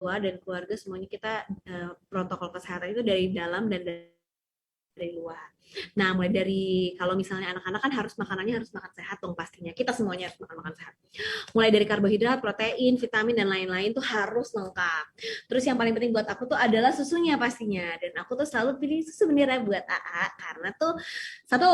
tua dan keluarga semuanya kita protokol kesehatan itu dari dalam dan dari luar. Nah, mulai dari kalau misalnya anak-anak kan harus makanannya harus makan sehat dong pastinya. Kita semuanya harus makan sehat. Mulai dari karbohidrat, protein, vitamin dan lain-lain tuh harus lengkap. Terus yang paling penting buat aku tuh adalah susunya pastinya. Dan aku tuh selalu pilih susu beneran buat AA karena tuh satu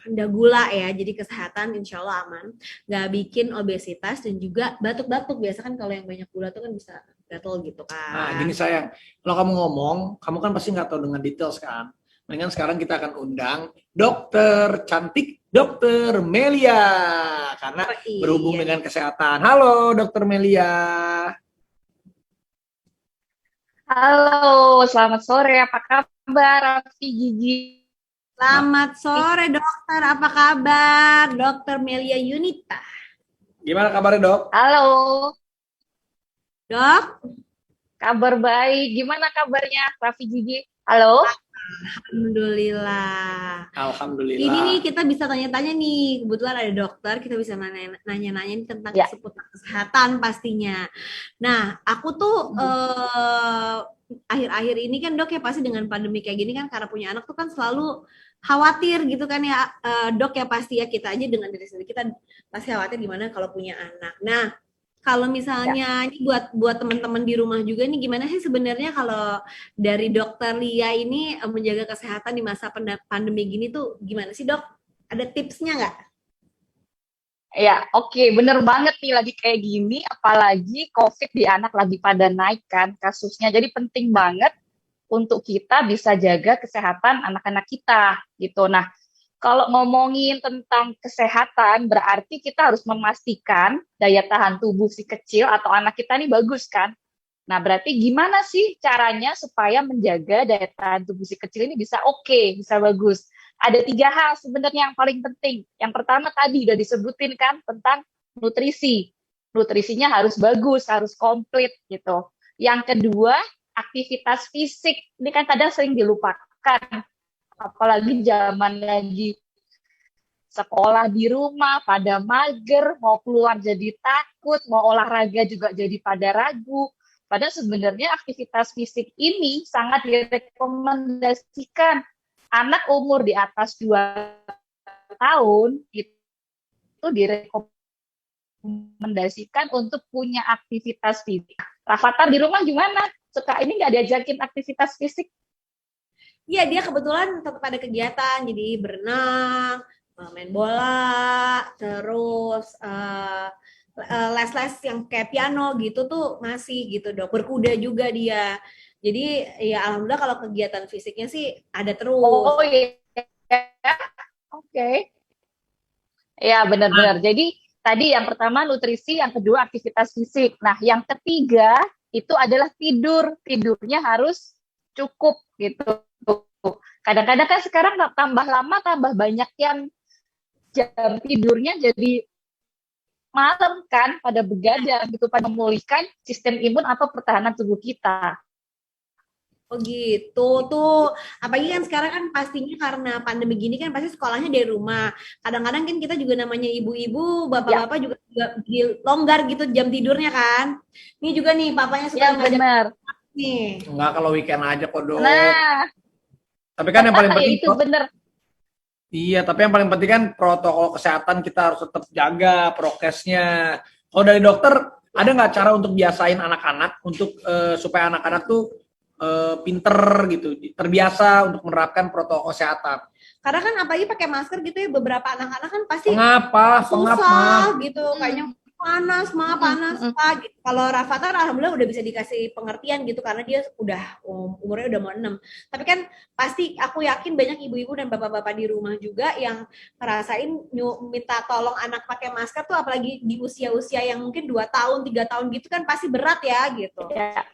rendah gula ya, jadi kesehatan insya Allah aman, nggak bikin obesitas dan juga batuk-batuk. Biasa kan kalau yang banyak gula tuh kan bisa gatel gitu Nah, gini kan. sayang, kalau kamu ngomong, kamu kan pasti nggak tahu dengan details kan. Mendingan sekarang kita akan undang dokter cantik, dokter Melia, karena Oh berhubung iya dengan nih. kesehatan. Halo, dokter Melia. Halo, selamat sore. Apa kabar, Raffi Gigi? Selamat sore dokter, apa kabar? Dokter Melia Yunita. Gimana kabarnya, dok? Halo, Dok, kabar baik. Gimana kabarnya, Raffi Gigi? Halo? Alhamdulillah. Ini nih Alhamdulillah. kita bisa tanya-tanya nih, kebetulan ada dokter, kita bisa nanya-nanya nih tentang Ya, seputar kesehatan pastinya. Nah, aku tuh akhir-akhir ini kan dok ya pasti dengan pandemi kayak gini kan karena punya anak tuh kan selalu khawatir gitu kan ya dok ya pasti ya kita aja dengan diri sendiri kita pasti khawatir gimana kalau punya anak. Nah, kalau ya. misalnya ini buat buat teman-teman di rumah juga nih gimana sih sebenarnya kalau dari dokter Lia ini menjaga kesehatan di masa pandemi gini tuh gimana sih dok? Ada tipsnya nggak? Ya, oke. Bener banget nih lagi kayak gini. Apalagi COVID di anak lagi pada naik kan kasusnya. Jadi penting banget untuk kita bisa jaga kesehatan anak-anak kita gitu. Nah, kalau ngomongin tentang kesehatan, berarti kita harus memastikan daya tahan tubuh si kecil atau anak kita ini bagus kan? Nah, berarti gimana sih caranya supaya menjaga daya tahan tubuh si kecil ini bisa oke, bisa bagus? Ada tiga hal sebenarnya yang paling penting. Yang pertama tadi udah disebutin kan tentang nutrisi. Nutrisinya harus bagus, harus komplit gitu. Yang kedua, aktivitas fisik. Ini kan kadang sering dilupakan. Apalagi zaman lagi sekolah di rumah, pada mager, mau keluar jadi takut, mau olahraga juga jadi pada ragu. Padahal sebenarnya aktivitas fisik ini sangat direkomendasikan. Anak umur di atas 2 tahun itu direkomendasikan untuk punya aktivitas fisik. Rafathar di rumah gimana? Suka ini nggak diajakin aktivitas fisik? Iya dia kebetulan tetap ada kegiatan jadi berenang, main bola, terus les-les yang kayak piano gitu tuh masih gitu dok. Berkuda juga dia. Jadi ya alhamdulillah kalau kegiatan fisiknya sih ada terus. Oh iya, oke. Okay. Ya, benar-benar. Jadi tadi yang pertama nutrisi, yang kedua aktivitas fisik. Nah, yang ketiga itu adalah tidur. Tidurnya harus cukup gitu. Kadang-kadang kan sekarang tambah lama tambah banyak yang jam tidurnya jadi malam kan pada begadang gitu, pada memulihkan sistem imun atau pertahanan tubuh kita. Oh gitu tuh. Apalagi kan sekarang kan pastinya karena pandemi gini kan pasti sekolahnya dari rumah. Kadang-kadang kan kita juga namanya ibu-ibu, Ya, bapak-bapak juga longgar gitu jam tidurnya kan. Ini juga nih papanya suka ya ngajak benar. nih. Enggak, kalau weekend aja kok, dok. Nah, Tapi kan yang paling ya penting, itu benar. iya, tapi yang paling penting kan protokol kesehatan kita harus tetap jaga prokesnya. Kalau dari dokter, ada Ya. nggak cara untuk biasain anak-anak untuk supaya anak-anak tuh pinter gitu, terbiasa untuk menerapkan protokol kesehatan? Karena kan apalagi pakai masker gitu ya beberapa anak-anak kan pasti Pengapa, pengap mah. susah gitu kayaknya Hmm, panas mah hmm, panas hmm. pak gitu. Kalau Rafathar alhamdulillah udah bisa dikasih pengertian gitu karena dia udah umurnya udah mau 6. Tapi kan pasti aku yakin banyak ibu-ibu dan bapak-bapak di rumah juga yang ngerasain minta tolong anak pakai masker tuh apalagi di usia-usia yang mungkin 2 tahun 3 tahun gitu kan pasti berat ya gitu. Ya,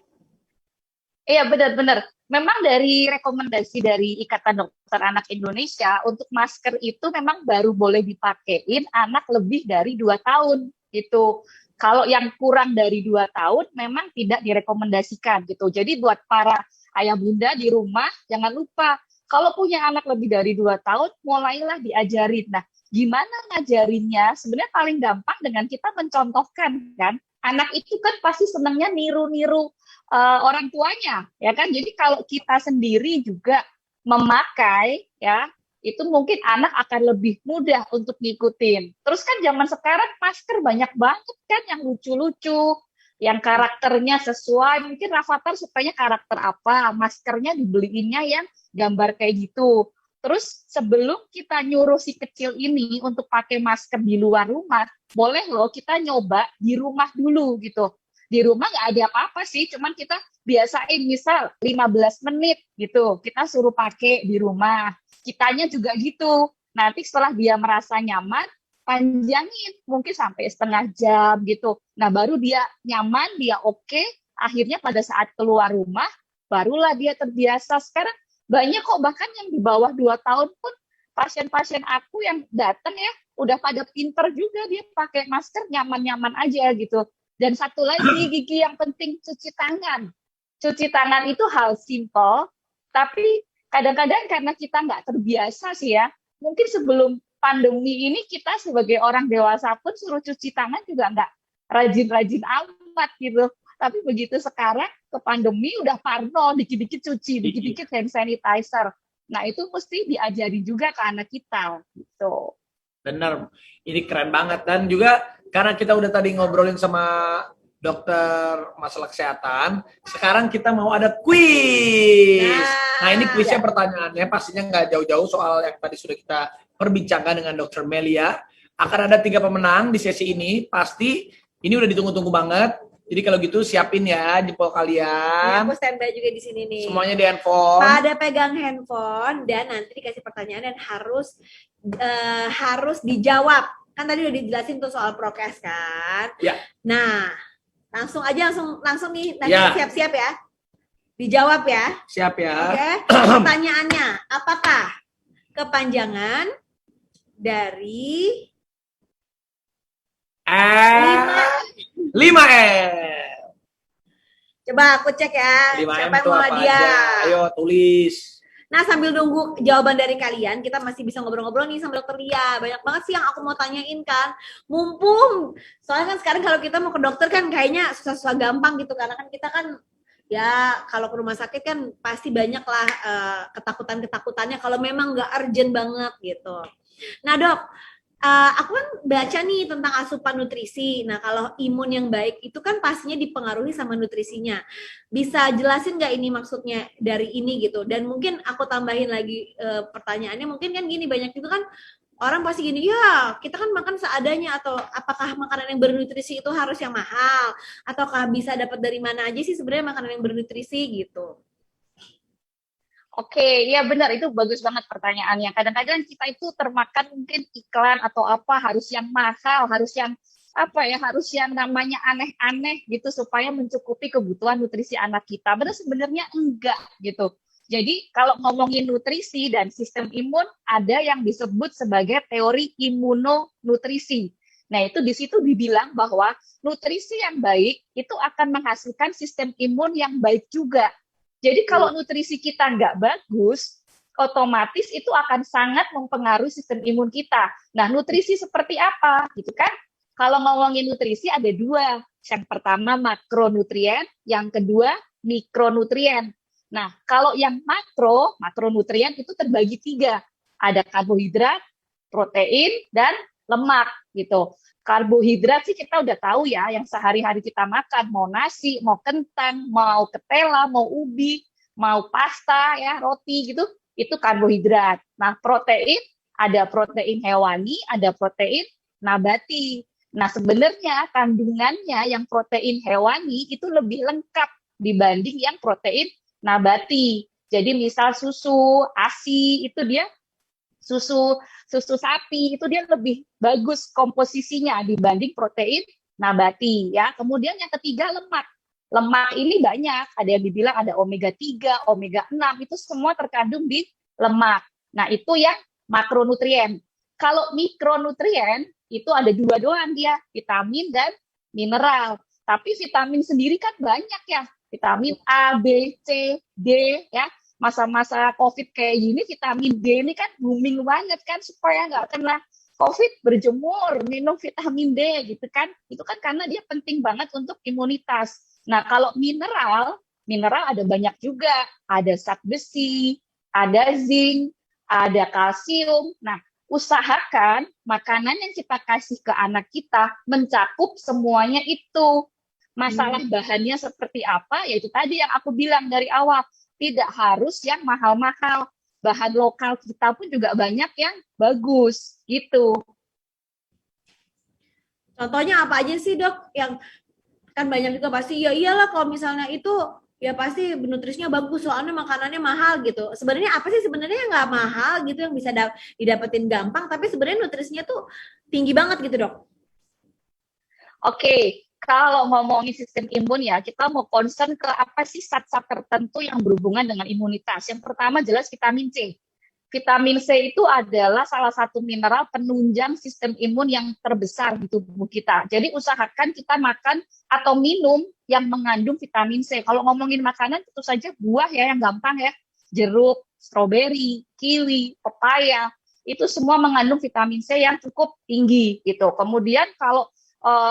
iya, benar-benar. Memang dari rekomendasi dari Ikatan Dokter Anak Indonesia, untuk masker itu memang baru boleh dipakein anak lebih dari 2 tahun gitu. Kalau yang kurang dari 2 tahun memang tidak direkomendasikan gitu. Jadi buat para ayah bunda di rumah, jangan lupa kalau punya anak lebih dari 2 tahun, mulailah diajarin. Nah, gimana ngajarinnya? Sebenarnya paling gampang dengan kita mencontohkan kan. Anak itu kan pasti senangnya niru-niru orang tuanya, ya kan? Jadi kalau kita sendiri juga memakai, ya, itu mungkin anak akan lebih mudah untuk ngikutin. Terus kan zaman sekarang masker banyak banget kan yang lucu-lucu, yang karakternya sesuai. Mungkin Rafathar sukanya karakter apa, maskernya dibeliinnya yang gambar kayak gitu. Terus sebelum kita nyuruh si kecil ini untuk pakai masker di luar rumah, boleh loh kita nyoba di rumah dulu gitu. Di rumah nggak ada apa-apa sih, cuman kita biasain misal 15 menit gitu, kita suruh pakai di rumah. Kitanya juga gitu. Nanti setelah dia merasa nyaman, panjangin mungkin sampai setengah jam gitu. Nah, baru dia nyaman, dia oke, akhirnya pada saat keluar rumah, barulah dia terbiasa. Sekarang banyak kok, bahkan yang di bawah 2 tahun pun pasien-pasien aku yang datang ya, udah pada pinter juga dia pakai masker nyaman-nyaman aja gitu. Dan satu lagi, Gigi, yang penting cuci tangan. Cuci tangan itu hal simple, tapi kadang-kadang karena kita nggak terbiasa sih ya, mungkin sebelum pandemi ini kita sebagai orang dewasa pun suruh cuci tangan juga nggak rajin-rajin amat gitu. Tapi begitu sekarang ke pandemi udah parno, dikit-dikit cuci, dikit-dikit hand sanitizer. Nah itu mesti diajari juga ke anak kita gitu. Bener, ini keren banget. Dan juga karena kita udah tadi ngobrolin sama dokter masalah kesehatan, sekarang kita mau ada kuis. Nah ini kuisnya pertanyaannya pastinya nggak jauh-jauh soal yang tadi sudah kita perbincangkan dengan dokter Melia. Akan ada 3 pemenang di sesi ini, pasti ini udah ditunggu-tunggu banget. Jadi kalau gitu siapin ya jempol Ini kalian. aku standby juga di sini nih. Semuanya di handphone. Pada pegang handphone dan nanti dikasih pertanyaan dan harus dijawab. Kan tadi udah dijelasin tuh soal prokes kan. Ya. Nah, langsung nih nanti Ya. siap-siap ya. Dijawab ya. Siap ya. Oke. Pertanyaannya, apakah kepanjangan dari 5M. Coba aku cek ya. 5M Siapa yang itu mau apa hadiah? aja? Ayo tulis. Nah, sambil nunggu jawaban dari kalian, kita masih bisa ngobrol-ngobrol nih sama dokter Lia. Banyak banget sih yang aku mau tanyain kan. Mumpung, soalnya kan sekarang kalau kita mau ke dokter kan kayaknya susah-susah gampang gitu. Karena kan kita kan, ya kalau ke rumah sakit kan pasti banyak lah ketakutan-ketakutannya kalau memang nggak urgent banget gitu. Nah dok, aku kan baca nih tentang asupan nutrisi. Nah, kalau imun yang baik itu kan pastinya dipengaruhi sama nutrisinya. Bisa jelasin nggak ini maksudnya dari ini gitu? Dan mungkin aku tambahin lagi pertanyaannya, mungkin kan gini, banyak itu kan orang pasti gini, ya kita kan makan seadanya, atau apakah makanan yang bernutrisi itu harus yang mahal? Ataukah bisa dapat dari mana aja sih sebenarnya makanan yang bernutrisi gitu? Oke, ya benar, itu bagus banget pertanyaannya. Kadang-kadang kita itu termakan mungkin iklan atau apa, harus yang mahal, harus yang apa ya, harus yang namanya aneh-aneh gitu supaya mencukupi kebutuhan nutrisi anak kita. Padahal sebenarnya enggak gitu. Jadi kalau ngomongin nutrisi dan sistem imun, ada yang disebut sebagai teori imunonutrisi. Nah, itu di situ dibilang bahwa nutrisi yang baik itu akan menghasilkan sistem imun yang baik juga. Jadi kalau nutrisi kita nggak bagus, otomatis itu akan sangat mempengaruhi sistem imun kita. Nah, nutrisi seperti apa? Gitu kan? Kalau ngomongin nutrisi ada 2. Yang pertama makronutrien, yang kedua mikronutrien. Nah, kalau yang makronutrien itu terbagi 3. Ada karbohidrat, protein, dan lemak gitu. Karbohidrat sih kita udah tahu ya, yang sehari-hari kita makan, mau nasi, mau kentang, mau ketela, mau ubi, mau pasta ya, roti gitu, itu karbohidrat. Nah, protein, ada protein hewani, ada protein nabati. Nah, sebenarnya kandungannya yang protein hewani itu lebih lengkap dibanding yang protein nabati. Jadi misal susu, ASI, itu dia susu sapi itu dia lebih bagus komposisinya dibanding protein nabati ya. Kemudian yang ketiga lemak. Lemak ini banyak, ada yang dibilang ada omega 3, omega 6, itu semua terkandung di lemak. Nah, itu yang makronutrien. Kalau mikronutrien itu ada 2 doang dia, vitamin dan mineral. Tapi vitamin sendiri kan banyak ya. Vitamin A, B, C, D ya. Masa-masa COVID kayak gini, vitamin D ini kan booming banget kan, supaya nggak kena COVID, berjemur, minum vitamin D gitu kan. Itu kan karena dia penting banget untuk imunitas. Nah, kalau mineral ada banyak juga. Ada zat besi, ada zinc, ada kalsium. Nah, usahakan makanan yang kita kasih ke anak kita mencakup semuanya itu. Masalah bahannya seperti apa, yaitu tadi yang aku bilang dari awal. Tidak harus yang mahal-mahal. Bahan lokal kita pun juga banyak yang bagus, gitu. Contohnya apa aja sih dok? Yang kan banyak juga pasti ya iyalah kalau misalnya itu ya pasti nutrisinya bagus soalnya makanannya mahal gitu. Sebenarnya apa sih sebenarnya yang nggak mahal gitu yang bisa didapetin gampang tapi sebenarnya nutrisinya tuh tinggi banget gitu dok. Oke, kalau ngomongin sistem imun ya, kita mau concern ke apa sih zat-zat tertentu yang berhubungan dengan imunitas. Yang pertama jelas vitamin C. Vitamin C itu adalah salah satu mineral penunjang sistem imun yang terbesar di tubuh kita. Jadi usahakan kita makan atau minum yang mengandung vitamin C. Kalau ngomongin makanan tentu saja buah ya yang gampang ya. Jeruk, stroberi, kiwi, pepaya, itu semua mengandung vitamin C yang cukup tinggi gitu. Kemudian kalau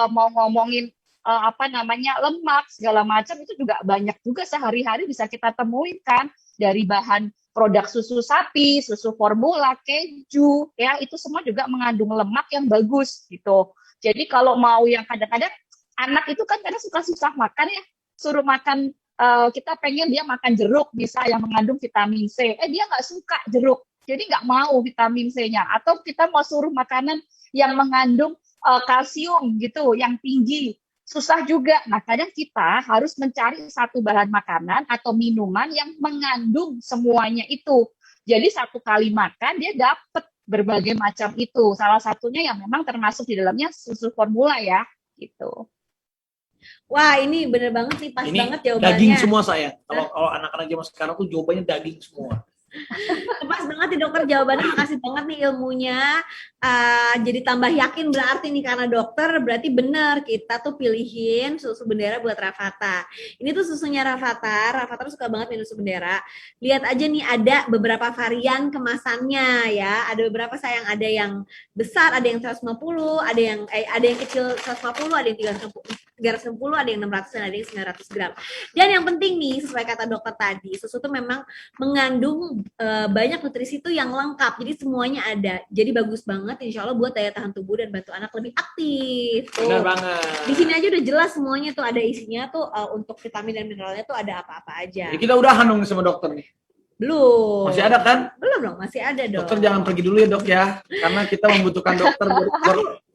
mau ngomongin apa namanya lemak segala macam itu juga banyak juga sehari-hari bisa kita temuin kan dari bahan produk susu sapi, susu formula, keju, ya itu semua juga mengandung lemak yang bagus gitu. Jadi kalau mau yang kadang-kadang anak itu kan kadang suka susah makan ya, suruh makan kita pengen dia makan jeruk bisa yang mengandung vitamin C, dia nggak suka jeruk, jadi nggak mau vitamin C-nya. Atau kita mau suruh makanan yang mengandung kalsium gitu, yang tinggi, susah juga. Nah, kadang kita harus mencari satu bahan makanan atau minuman yang mengandung semuanya itu. Jadi satu kali makan dia dapat berbagai macam itu. Salah satunya yang memang termasuk di dalamnya susu formula ya, gitu. Wah ini bener banget sih pas Ini banget jawabannya. daging semua saya. Kalau anak-anak zaman sekarang tuh jawabannya daging semua. Pas banget nih dokter jawabannya, makasih banget nih ilmunya. Jadi tambah yakin berarti nih karena dokter berarti bener kita tuh pilihin susu bendera buat Rafatha. Ini tuh susunya Rafatha tuh suka banget minum susu bendera. Lihat aja nih ada beberapa varian kemasannya ya. Ada beberapa sayang, ada yang besar, ada yang 150, ada yang kecil 150, ada yang 310, ada yang 600 dan ada yang 900 gram. Dan yang penting nih sesuai kata dokter tadi, susu tuh memang mengandung banyak nutrisi itu yang lengkap, jadi semuanya ada, jadi bagus banget insya Allah buat daya tahan tubuh dan bantu anak lebih aktif tuh. Benar banget. Di sini aja udah jelas semuanya tuh ada isinya tuh, untuk vitamin dan mineralnya tuh ada apa-apa aja. Jadi kita udahan dong sama dokter nih. Belum. Masih ada kan? Belum dong, masih ada dong. Dokter jangan pergi dulu ya dok ya, karena kita membutuhkan dokter.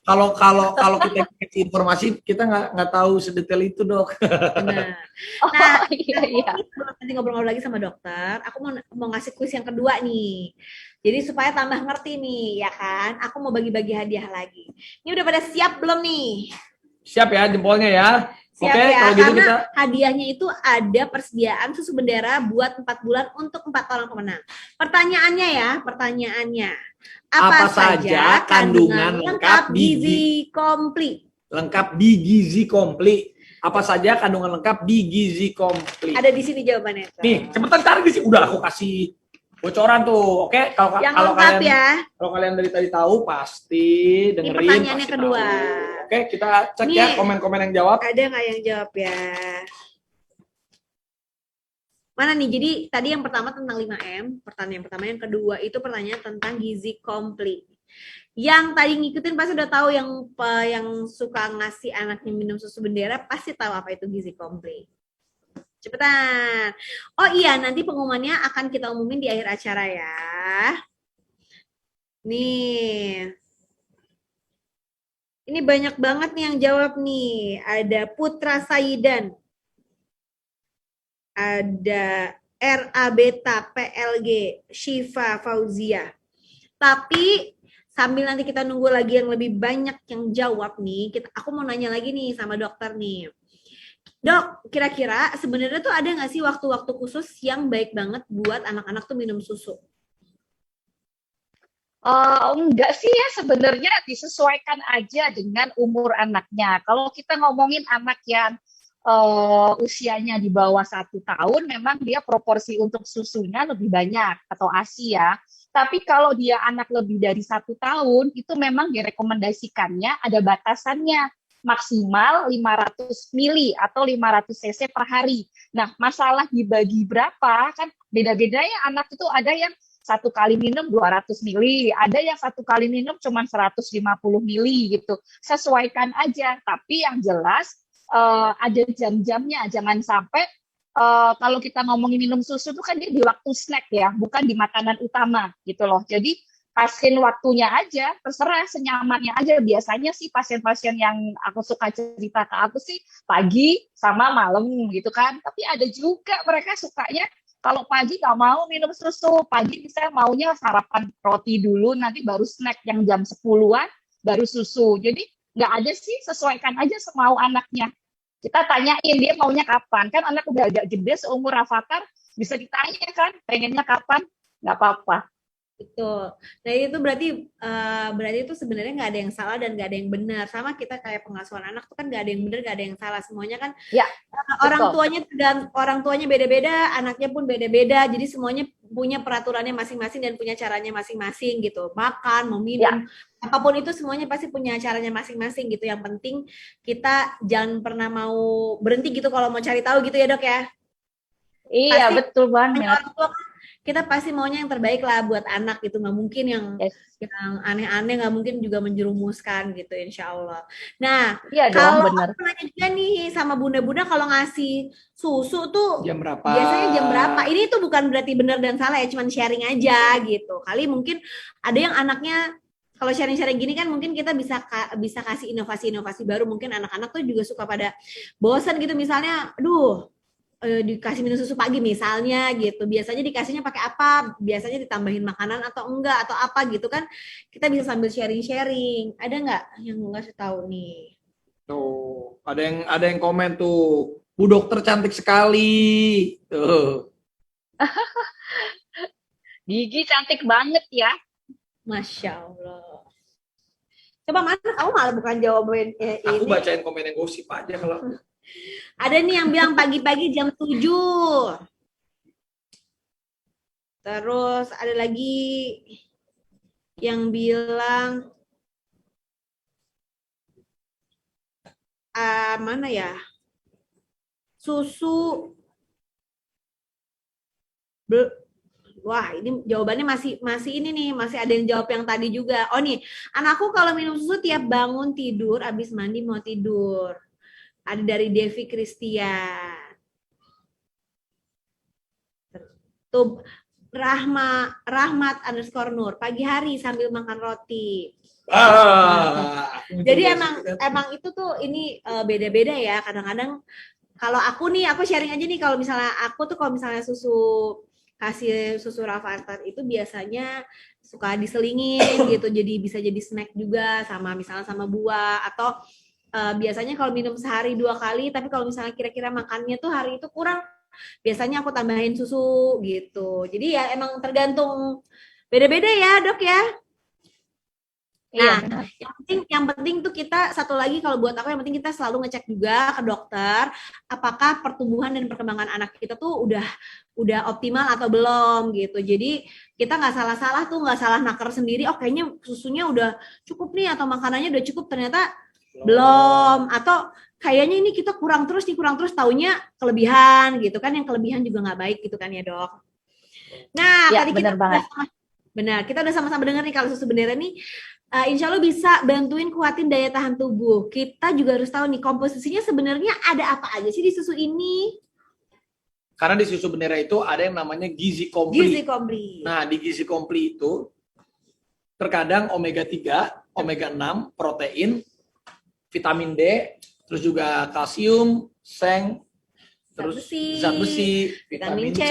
Kalau kita kasih informasi kita nggak tahu sedetail itu dok. Benar. Nah, iya. Nanti ngobrol-ngobrol lagi sama dokter. Aku mau ngasih kuis yang kedua nih. Jadi supaya tambah ngerti nih, ya kan? Aku mau bagi-bagi hadiah lagi. Ini udah pada siap belum nih? Siap ya jempolnya ya. Siap Oke, ya, kalau gitu karena kita hadiahnya itu ada persediaan susu bendera buat 4 bulan untuk 4 orang pemenang. Pertanyaannya. Apa saja kandungan lengkap gizi komplit? Lengkap di gizi komplit. Apa saja kandungan lengkap di gizi komplit? Ada di sini jawabannya. Nih, cepetan cari di sini. Udah aku kasih bocoran tuh. Oke, kalau lengkap kalian ya. Kalau kalian dari tadi tahu pasti dengerin. Ini pertanyaannya pasti kedua. Tahu. Oke, kita cek Nih, ya komen-komen yang jawab. Ada nggak yang jawab ya? Mana nih? Jadi tadi yang pertama tentang 5M, pertanyaan yang pertama, yang kedua itu pertanyaan tentang gizi komplit. Yang tadi ngikutin pasti udah tahu, yang suka ngasih anaknya minum susu bendera pasti tahu apa itu gizi komplit. Cepetan. Oh iya, nanti pengumumannya akan kita umumin di akhir acara ya. Nih. Ini banyak banget nih yang jawab nih. Ada Putra Saidan. Ada RA Beta PLG Syifa Fauzia. Tapi sambil nanti kita nunggu lagi yang lebih banyak yang jawab nih, aku mau nanya lagi nih sama dokter nih. Dok, kira-kira sebenarnya tuh ada nggak sih waktu-waktu khusus yang baik banget buat anak-anak tuh minum susu? Enggak sih ya, sebenarnya disesuaikan aja dengan umur anaknya. Kalau kita ngomongin anak yang usianya di bawah 1 tahun, memang dia proporsi untuk susunya lebih banyak atau ASI ya. Tapi kalau dia anak lebih dari 1 tahun, itu memang direkomendasikannya ada batasannya. maksimal 500 mili atau 500 cc per hari. Nah, masalah dibagi berapa kan beda-beda ya, anak itu ada yang satu kali minum 200 mili, ada yang satu kali minum cuma 150 mili gitu. Sesuaikan aja, tapi yang jelas ada jam-jamnya, jangan sampai kalau kita ngomongin minum susu itu kan dia di waktu snack ya, bukan di makanan utama gitu loh. Jadi pasien waktunya aja, terserah senyamannya aja. Biasanya sih pasien-pasien yang aku suka cerita ke aku sih pagi sama malam gitu kan. Tapi ada juga mereka sukanya kalau pagi nggak mau minum susu, pagi misalnya maunya sarapan roti dulu, nanti baru snack yang jam 10-an, baru susu. Jadi nggak ada sih, sesuaikan aja semau anaknya. Kita tanyain dia maunya kapan. Kan anak udah agak gede seumur Avatar, bisa ditanya kan, pengennya kapan, nggak apa-apa. Betul. Nah itu berarti itu sebenarnya nggak ada yang salah dan nggak ada yang benar. Sama kita kayak pengasuhan anak tuh kan nggak ada yang benar, nggak ada yang salah. Semuanya kan Ya, betul. orang tuanya beda-beda, anaknya pun beda-beda. Jadi semuanya punya peraturannya masing-masing dan punya caranya masing-masing gitu. Makan, mau Ya, minum, apapun itu semuanya pasti punya caranya masing-masing gitu. Yang penting kita jangan pernah mau berhenti gitu kalau mau cari tahu gitu ya dok ya. iya Pasti betul hanya banget. orang tua kan, kita pasti maunya yang terbaik lah buat anak gitu, nggak mungkin Yes. yang aneh-aneh, nggak mungkin juga menjerumuskan gitu insya Allah. Nah Iya dong, kalau bener. aku nanya juga nih sama bunda-bunda kalau ngasih susu tuh Jam berapa? biasanya jam berapa? Ini tuh bukan berarti benar dan salah ya, cuman sharing aja gitu. Kali mungkin ada yang anaknya kalau sharing-sharing gini kan mungkin kita bisa kasih inovasi-inovasi baru. Mungkin anak-anak tuh juga suka pada bosan gitu misalnya, aduh dikasih minum susu pagi misalnya gitu. Biasanya dikasihnya pakai apa? Biasanya ditambahin makanan atau enggak atau apa gitu kan. Kita bisa sambil sharing-sharing. Ada nggak yang ngasih tahu nih? Tuh, ada yang komen tuh. Bu dokter cantik sekali. Tuh. Gigi cantik banget ya. Masya Allah. Coba mana kamu malah bukan jawaban Aku ini. bacain komen yang gosip aja kalau. Ada nih yang bilang pagi-pagi jam 7. Terus ada lagi yang bilang mana ya? Susu Wah, ini jawabannya masih masih ini nih, masih ada yang jawab yang tadi juga. Oh nih, anakku kalau minum susu tiap bangun tidur, habis mandi mau tidur. Ada dari Devi Christian. Tuh Rahmat underscore Nur. Pagi hari sambil makan roti. Jadi emang itu tuh ini beda-beda ya. Kadang-kadang kalau aku nih, aku sharing aja nih kalau misalnya aku tuh kalau misalnya kasih susu Rafathar itu biasanya suka diselingin gitu, jadi bisa jadi snack juga sama misalnya sama buah atau biasanya kalau minum sehari 2 kali, tapi kalau misalnya kira-kira makannya tuh hari itu kurang, biasanya aku tambahin susu gitu. Jadi ya emang tergantung beda-beda ya dok ya. Nah, Iya, yang penting tuh kita satu lagi kalau buat aku yang penting kita selalu ngecek juga ke dokter apakah pertumbuhan dan perkembangan anak kita tuh udah optimal atau belum gitu. Jadi kita nggak salah-salah tuh, nggak salah naker sendiri. Oh kayaknya susunya udah cukup nih atau makanannya udah cukup, ternyata belum, atau kayaknya ini kita kurang terus taunya kelebihan gitu kan, yang kelebihan juga nggak baik gitu kan ya dok. Nah ya tadi bener banget. kita udah sama-sama dengar nih kalau susu bendera nih insya Allah bisa bantuin kuatin daya tahan tubuh. Kita juga harus tahu nih komposisinya sebenarnya ada apa aja sih di susu ini. Karena di susu bendera itu ada yang namanya gizi komplit. Gizi komplit. Nah, di gizi komplit itu terkadang omega 3, omega 6, protein, vitamin D, terus juga kalsium, seng, terus zat besi, vitamin C.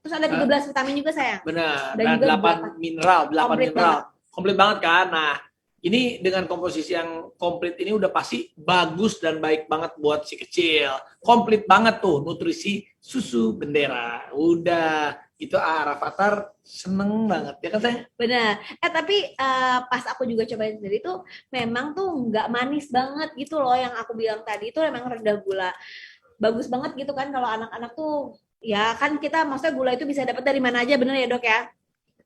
Terus ada 13 vitamin juga sayang. Benar. Dan Dan juga 8 mineral, 8 komplit mineral. Komplit banget kan? Nah, ini dengan komposisi yang komplit ini udah pasti bagus dan baik banget buat si kecil. Komplit banget tuh nutrisi susu bendera. Udah, itu Rafathar seneng banget. Ya kan sayang? Benar. Tapi pas aku juga cobain sendiri tuh memang tuh nggak manis banget gitu loh, yang aku bilang tadi itu memang rendah gula. Bagus banget gitu kan kalau anak-anak tuh, ya kan kita maksudnya gula itu bisa dapat dari mana aja, bener ya dok ya?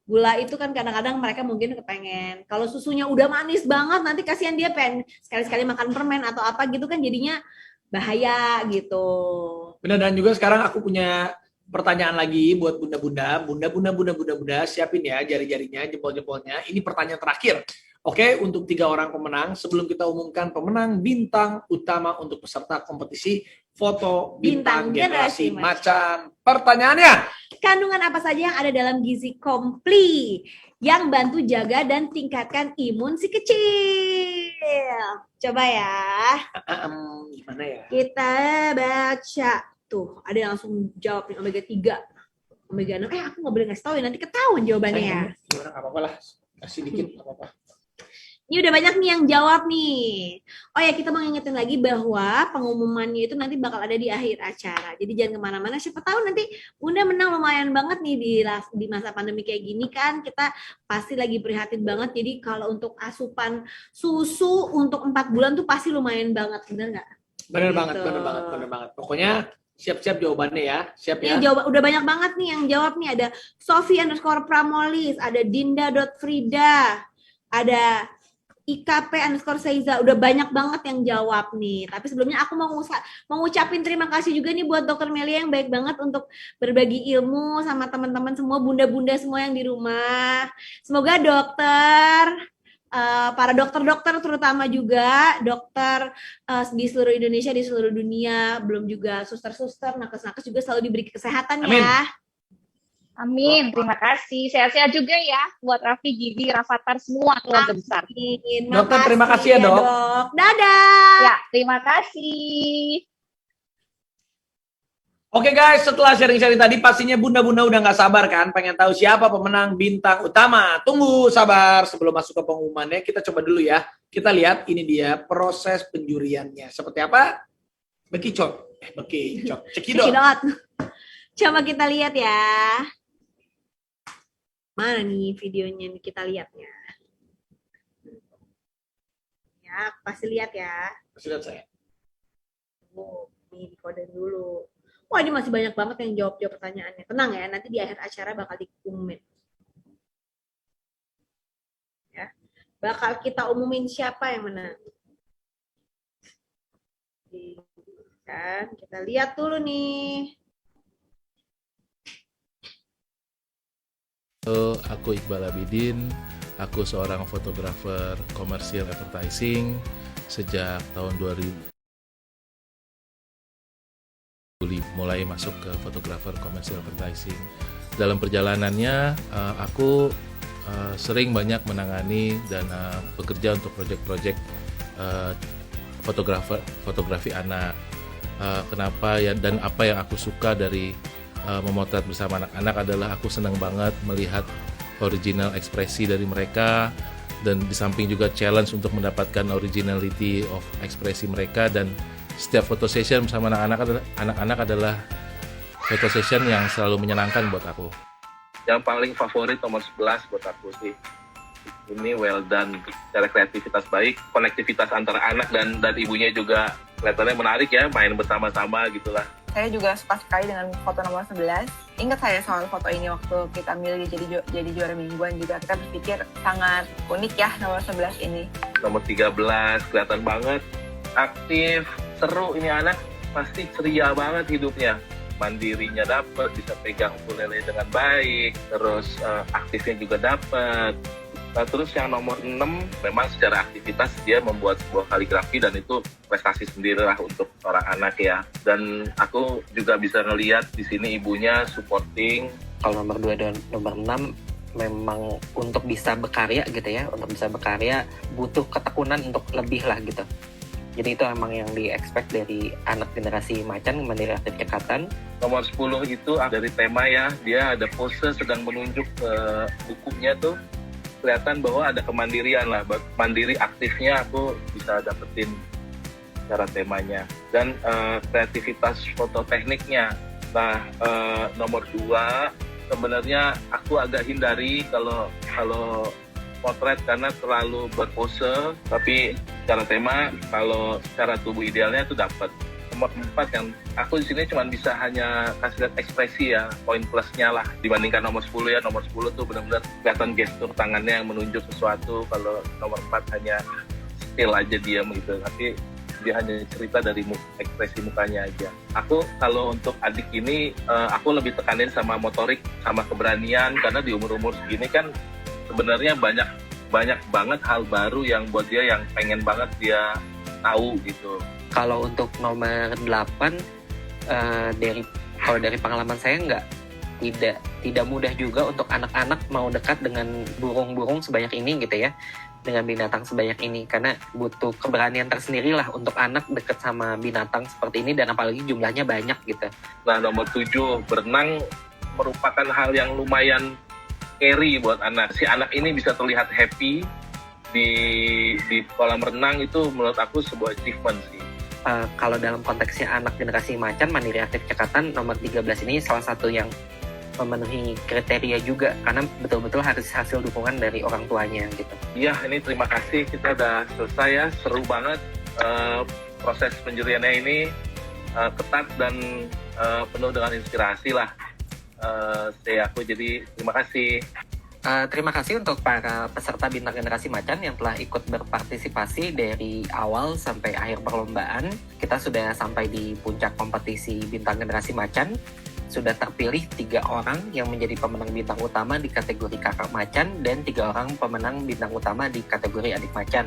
Gula itu kan kadang-kadang mereka mungkin kepengen. Kalau susunya udah manis banget, nanti kasihan dia pengen sekali-sekali makan permen atau apa gitu kan jadinya bahaya gitu. Benar, dan juga sekarang aku punya pertanyaan lagi buat bunda-bunda, siapin ya jari-jarinya, jempol-jempolnya. Ini pertanyaan terakhir. Oke, untuk 3 orang pemenang, sebelum kita umumkan pemenang bintang utama untuk peserta kompetisi foto bintang generasi macan. Pertanyaannya, kandungan apa saja yang ada dalam gizi komplit yang bantu jaga dan tingkatkan imun si kecil? Coba ya. gimana ya? Kita baca. Tuh, ada yang langsung jawab nih, omega 3. Omega 6. Aku nggak boleh ngasih tahu ya, nanti ketahuan jawabannya ya. Gimana, nggak apa-apa lah. Kasih dikit, nggak apa-apa. Ini udah banyak nih yang jawab nih. Oh ya, kita mau ngingetin lagi bahwa pengumumannya itu nanti bakal ada di akhir acara. Jadi jangan kemana-mana. Siapa tahu nanti Bunda menang lumayan banget nih di masa pandemi kayak gini kan. Kita pasti lagi prihatin banget. Jadi kalau untuk asupan susu untuk 4 bulan tuh pasti lumayan banget. Bener nggak? Bener Gitu. banget. Pokoknya siap-siap jawabannya ya. Siap ya. Ini jawab, udah banyak banget nih yang jawab nih. Ada Sophie_Pramolis, ada Dinda.Frida, ada IKP_Seiza, udah banyak banget yang jawab nih. Tapi sebelumnya aku mau ngucapin terima kasih juga nih buat Dokter Melia yang baik banget untuk berbagi ilmu sama teman-teman semua, bunda-bunda semua yang di rumah. Semoga para dokter-dokter terutama juga dokter di seluruh Indonesia, di seluruh dunia, belum juga suster-suster, nakes-nakes juga selalu diberi kesehatan. Amin. Ya. Amin, terima kasih. Sehat-sehat juga ya buat Raffi, Gibi, Rafathar, semua keluarga besar. Dokter, terima kasih ya, Dok. Dadah. Ya, terima kasih. Oke guys, setelah sharing-sharing tadi pastinya bunda-bunda udah nggak sabar kan, pengen tahu siapa pemenang bintang utama. Tunggu sabar, sebelum masuk ke pengumumannya kita coba dulu ya. Kita lihat ini dia proses penjuriannya. Seperti apa? Bekicot. Cekidot. Coba kita lihat ya. Mana nih videonya nih, kita lihatnya. Ya, pasti lihat ya. Pasti lihat saya. Nih dikode dulu. Wah, ini masih banyak banget yang jawab pertanyaannya. Tenang ya, nanti di akhir acara bakal diumumin. Ya. Bakal kita umumin siapa yang menang. Kan, kita lihat dulu nih. Halo, aku Iqbal Abidin. Aku seorang fotografer komersial advertising sejak tahun 2000. Mulai masuk ke fotografer komersial advertising. Dalam perjalanannya, aku sering banyak menangani dan bekerja untuk proyek-proyek fotografi anak. Kenapa ya, dan apa yang aku suka dari memotret bersama anak-anak adalah aku senang banget melihat original ekspresi dari mereka, dan di samping juga challenge untuk mendapatkan originality of ekspresi mereka. Dan setiap foto session bersama anak-anak adalah foto session yang selalu menyenangkan buat aku. Yang paling favorit nomor 11 buat aku sih. Ini well done, secara kreativitas baik, konektivitas antara anak dan ibunya juga kelihatannya menarik ya, main bersama-sama gitulah. Saya juga suka sekali dengan foto nomor 11. Ingat saya soal foto ini waktu kita milih jadi juara mingguan juga. Kita berpikir sangat unik ya nomor 11 ini. Nomor 13 kelihatan banget aktif, seru, ini anak pasti ceria banget hidupnya. Mandirinya dapet, bisa pegang ukulele dengan baik, terus aktifnya juga dapet. Nah, terus yang nomor 6 memang secara aktivitas dia membuat sebuah kaligrafi dan itu prestasi sendiri lah untuk seorang anak ya. Dan aku juga bisa ngelihat di sini ibunya supporting. Kalau nomor 2 dan nomor 6 memang untuk bisa berkarya gitu ya, untuk bisa berkarya butuh ketekunan untuk lebih lah gitu. Jadi itu emang yang di-expect dari anak generasi macan, Mandiri Aktif Cekatan. Nomor 10 itu dari tema ya, dia ada pose sedang menunjuk ke bukunya tuh. Kelihatan bahwa ada kemandirian lah, mandiri aktifnya aku bisa dapetin cara temanya. Dan kreativitas foto tekniknya. Nah, nomor 2 sebenarnya aku agak hindari kalau potret karena terlalu berpose, tapi secara tema kalau secara tubuh idealnya itu dapat. nomor 4 yang aku di sini cuma bisa hanya kasih lihat ekspresi ya, poin plusnya lah dibandingkan nomor 10 ya. Nomor 10 tuh benar-benar kelihatan gestur tangannya yang menunjuk sesuatu. Kalau nomor 4 hanya still aja diam gitu, tapi dia hanya cerita dari ekspresi mukanya aja. Aku kalau untuk adik ini aku lebih tekanin sama motorik sama keberanian, karena di umur-umur segini kan sebenarnya banyak banget hal baru yang buat dia, yang pengen banget dia tahu gitu. Kalau untuk nomor 8 dari pengalaman saya tidak mudah juga untuk anak-anak mau dekat dengan burung-burung sebanyak ini gitu ya, dengan binatang sebanyak ini, karena butuh keberanian tersendiri lah untuk anak dekat sama binatang seperti ini, dan apalagi jumlahnya banyak gitu. Nah, nomor 7, berenang merupakan hal yang lumayan scary buat anak. Si anak ini bisa terlihat happy di kolam renang, itu menurut aku sebuah achievement sih. Kalau dalam konteksnya anak generasi macan, Mandiri Aktif Cekatan nomor 13 ini salah satu yang memenuhi kriteria juga, karena betul-betul harus hasil dukungan dari orang tuanya gitu. Iya, ini terima kasih, kita udah selesai ya, seru banget proses penjuriannya ini, ketat dan penuh dengan inspirasi lah. Aku jadi terima kasih. Terima kasih untuk para peserta Bintang Generasi Macan yang telah ikut berpartisipasi dari awal sampai akhir perlombaan. Kita sudah sampai di puncak kompetisi Bintang Generasi Macan. Sudah terpilih 3 orang yang menjadi pemenang bintang utama di kategori kakak macan, dan 3 orang pemenang bintang utama di kategori adik macan.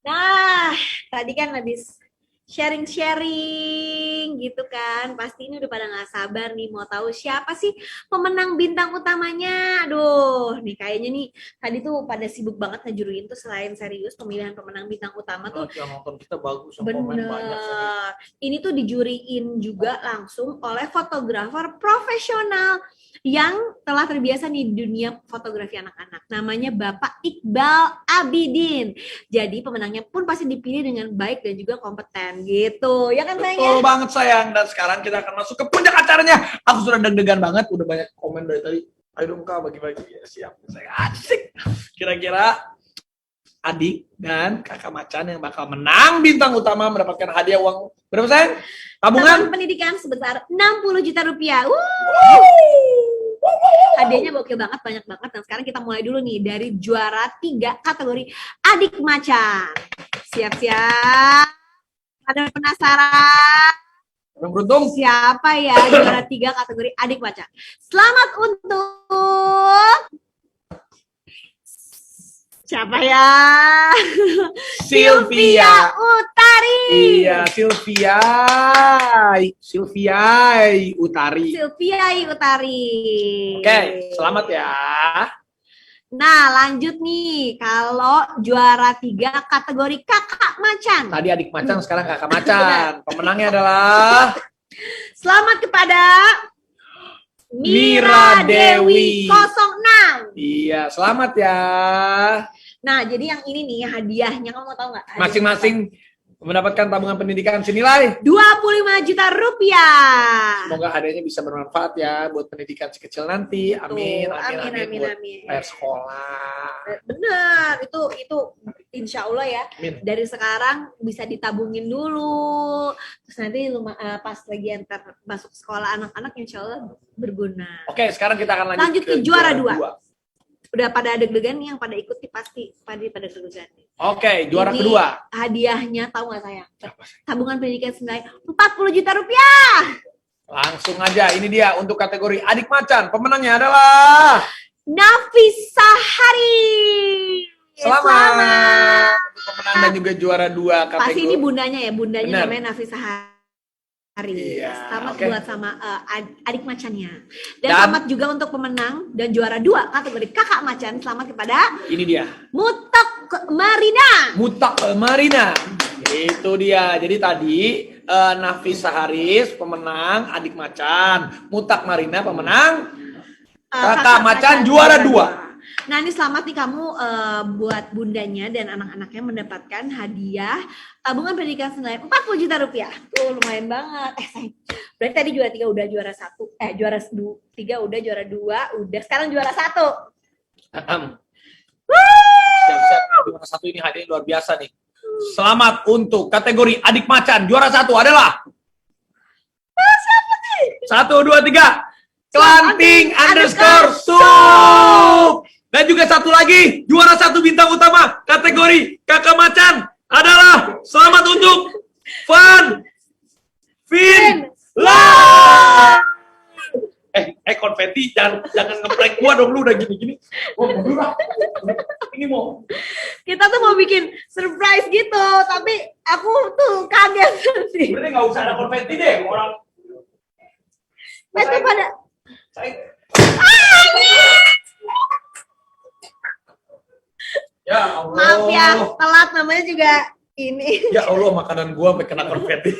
Nah, tadi kan habis sharing-sharing gitu kan. Pasti ini udah pada nggak sabar nih mau tahu siapa sih pemenang bintang utamanya. Aduh, nih kayaknya nih tadi tuh pada sibuk banget ngejuruin tuh, selain serius pemilihan pemenang bintang utama tuh. Yang nonton kita bagus, yang komen banyak. Bener. Ini tuh dijuriin juga langsung oleh fotografer profesional yang telah terbiasa nih di dunia fotografi anak-anak. Namanya Bapak Iqbal Abidin. Jadi pemenangnya pun pasti dipilih dengan baik dan juga kompeten gitu. Ya kan sayang? Betul banget sayang. Dan sekarang kita akan masuk ke puncak acaranya. Aku sudah deg-degan banget, udah banyak komen dari tadi. Ayo dong Kak, bagi-bagi. Ya, siap. Saya asik. Kira-kira adik dan kakak macan yang bakal menang bintang utama mendapatkan hadiah uang berapa sayang? Tabungan Pendidikan sebesar 60 juta rupiah. Hadiahnya gokil banget, banyak banget. Dan sekarang kita mulai dulu nih dari juara 3 kategori adik macan. Siap-siap. Ada penasaran? yang beruntung. Siapa ya juara 3 kategori adik macan? Selamat untuk siapa ya? Sylvia Utari. Iya, Sylvia Utari. Sylvia Utari. Oke, selamat ya. Nah, lanjut nih. Kalau juara 3 kategori kakak macan. Tadi adik macan, sekarang kakak macan. Pemenangnya adalah Selamat kepada Mira Dewi 06. Iya, selamat ya. Nah, jadi yang ini nih hadiahnya, kamu mau tahu nggak? Hadiahnya Masing-masing mendapatkan tabungan pendidikan senilai 25 juta rupiah. semoga hadiahnya bisa bermanfaat ya buat pendidikan si kecil nanti. Amin, Amin. buat bayar sekolah. Bener, itu insya Allah ya. Amin. Dari sekarang bisa ditabungin dulu. Terus nanti pas lagi antar masuk sekolah anak-anak insya Allah berguna. Oke, sekarang kita akan Lanjut ke juara 2. dua. Udah pada deg-degan nih, yang pada ikuti pasti pada deg-degan nih. Oke, juara Ini kedua. Hadiahnya tahu nggak sayang? Apa sih? Tabungan pendidikan senilai 40 juta rupiah. Langsung aja, ini dia untuk kategori adik macan. Pemenangnya adalah Nafisa Hari. Selamat. Pemenang dan juga juara 2 kategori. Pasti ini bundanya ya, bundanya Benar. namanya Nafisa Hari. Iya, Selamat oke. buat sama adik macannya. Dan Dan- selamat juga untuk pemenang dan juara 2 kategori kakak macan. Selamat kepada Ini dia, Mutok Marina. Mutak Marina. Itu dia. Jadi tadi Nafisa Haris pemenang adik macan, Mutak Marina pemenang kakak macan juara 2. Nah, ini selamat nih kamu buat bundanya dan anak-anaknya mendapatkan hadiah tabungan pendidikan senilai 40 juta rupiah. Tuh, lumayan banget. Sayang. Berarti tadi juara 3 udah juara 1. Juara 3 udah, juara 2 udah. Sekarang juara 1. Siap-siap, juara 1 ini hadiah luar biasa nih. Selamat untuk kategori adik macan. Juara 1 adalah Siapa nih? 1, 2, 3 Kelanting underscore sup. Dan juga satu lagi, juara 1 bintang utama kategori kakak macan adalah selamat untuk Van Finland. Konfeti, jangan ngeprank gua dong, lu udah gini-gini. Gua mundur lah. Ini mau. Kita tuh mau bikin surprise gitu, tapi aku tuh kaget sih. Berarti nggak usah ada konfeti deh, orang. Itu pada Ya Allah. maaf ya, telat namanya juga ini. Ya Allah, makanan gua sampai kena konfeti.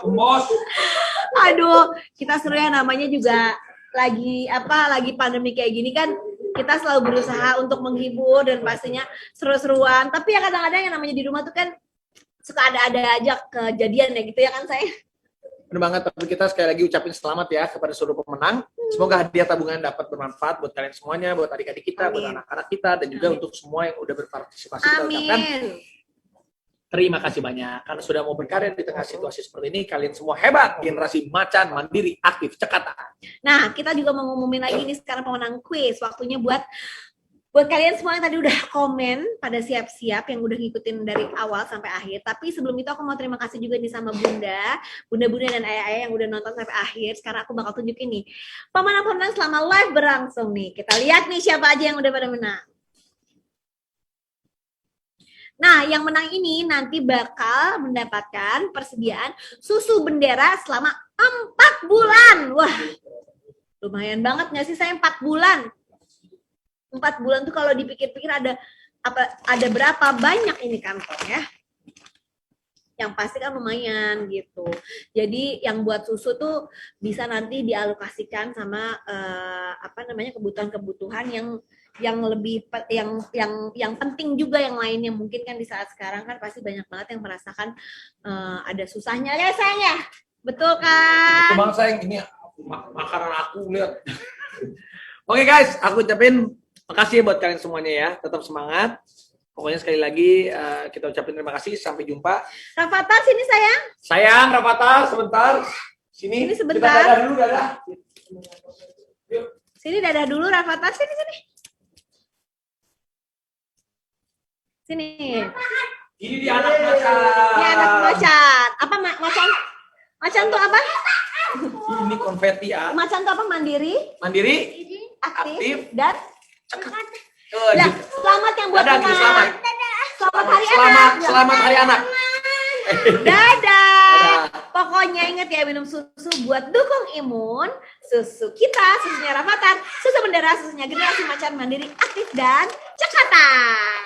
Bos. Aduh, kita seru ya, namanya juga lagi pandemi kayak gini kan, kita selalu berusaha untuk menghibur dan pastinya seru-seruan. Tapi ya kadang-kadang yang namanya di rumah tuh kan suka ada aja kejadian ya gitu ya kan saya. Benar banget, tapi kita sekali lagi ucapin selamat ya kepada seluruh pemenang. Semoga hadiah tabungan dapat bermanfaat buat kalian semuanya, buat adik-adik kita, buat anak-anak kita, dan juga untuk semua yang udah berpartisipasi. Kita ucapkan terima kasih banyak karena sudah mau berkarya di tengah situasi seperti ini. Kalian semua hebat, generasi macan, mandiri, aktif, cekata. Nah, kita juga mau ngumumin lagi nih sekarang pemenang quiz. Waktunya buat kalian semua yang tadi udah komen pada siap-siap, yang udah ngikutin dari awal sampai akhir. Tapi sebelum itu aku mau terima kasih juga nih sama bunda-bunda dan ayah-ayah yang udah nonton sampai akhir. Sekarang aku bakal tunjukin nih pemenang-pemenang selama live berlangsung nih. Kita lihat nih siapa aja yang udah pada menang. Nah, yang menang ini nanti bakal mendapatkan persediaan susu bendera selama 4 bulan. Wah, lumayan banget nggak sih saya 4 bulan? 4 bulan tuh kalau dipikir-pikir ada berapa banyak ini kantong ya? Yang pasti kan lumayan gitu. Jadi yang buat susu tuh bisa nanti dialokasikan sama kebutuhan-kebutuhan yang lebih yang penting juga yang lainnya. Mungkin kan di saat sekarang kan pasti banyak banget yang merasakan ada susahnya ya sayang ya. Betul kan? Betul banget sayang, ini makanan aku lihat. Oke guys, aku ucapin makasih buat kalian semuanya ya. Tetap semangat. Pokoknya sekali lagi kita ucapin terima kasih. Sampai jumpa. Rafathar sini sayang. Sayang Rafathar sebentar. Sini sebentar. Kita dadah dulu, dadah. Yuk. Sini dadah dulu Rafathar, sini. Sini. Ini dia anak macan. Ini anak macan. Apa macan? Macan tuh apa? Ini konfeti ya. Macan tuh apa? Mandiri, aktif. Dan selamat yang buat dadah, selamat. Selamat hari anak. Selamat hari anak. Dadah. Pokoknya ingat ya, minum susu buat dukung imun. Susu kita, susunya Rafathar, susu bendera, susunya generasi macan mandiri, aktif dan cekatan.